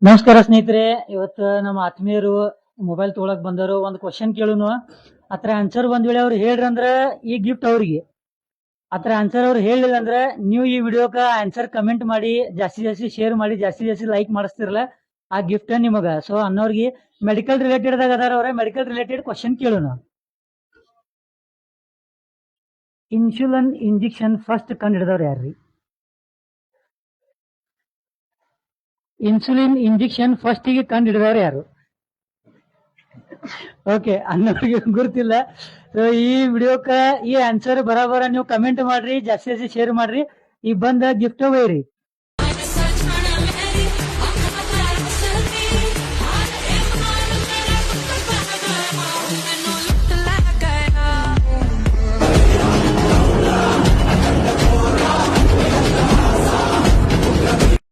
ನಮಸ್ಕಾರ ಸ್ನೇಹಿತರೆ. ಇವತ್ತು ನಮ್ಮ ಆತ್ಮೀಯರು ಮೊಬೈಲ್ ತಗೊಳಕ್ ಬಂದರು. ಒಂದು ಕ್ವಶನ್ ಕೇಳುನು, ಅತ್ರ ಆನ್ಸರ್ ಒಂದ್ ವೇಳೆ ಅವ್ರು ಹೇಳ್ರಿ ಅಂದ್ರ ಈ ಗಿಫ್ಟ್ ಅವ್ರಿಗೆ. ಅತ್ರ ಆನ್ಸರ್ ಅವ್ರು ಹೇಳಿಲ್ಲ ಅಂದ್ರೆ ನೀವು ಈ ವಿಡಿಯೋಕ ಆನ್ಸರ್ ಕಮೆಂಟ್ ಮಾಡಿ ಜಾಸ್ತಿ ಜಾಸ್ತಿ ಶೇರ್ ಮಾಡಿ ಜಾಸ್ತಿ ಜಾಸ್ತಿ ಲೈಕ್ ಮಾಡಿಸ್ತಿರಲ್ಲ ಆ ಗಿಫ್ಟ್ ನಿಮಗ. ಸೊ ಅನ್ನೋರ್ಗಿ ಮೆಡಿಕಲ್ ರಿಲೇಟೆಡ್ ದಾಗ ಅದಾರ ಅವ್ರೆ, ಮೆಡಿಕಲ್ ರಿಲೇಟೆಡ್ ಕ್ವಶನ್ ಕೇಳುನು. ಇನ್ಸುಲಿನ್ ಇಂಜೆಕ್ಷನ್ ಫಸ್ಟ್ ಕಂಡು ಹಿಡಿದವ್ರು ಯಾರ್ರಿ? ಇನ್ಸುಲಿನ್ ಇಂಜೆಕ್ಷನ್ ಫಸ್ಟಿಗೆ ಕಂಡು ಹಿಡಿದವ್ರು ಯಾರು? ಓಕೆ, ಅನ್ನೋರಿಗೆ ಗುರುತಿಲ್ಲ. ಸೊ ಈ ವಿಡಿಯೋಕ ಈ ಆನ್ಸರ್ ಬರಾಬರ ನೀವು ಕಮೆಂಟ್ ಮಾಡ್ರಿ, ಜಾಸ್ತಿ ಜಾಸ್ತಿ ಶೇರ್ ಮಾಡ್ರಿ. ಈಗ ಬಂದ ಗಿಫ್ಟ್ ಒಯ್ರಿ.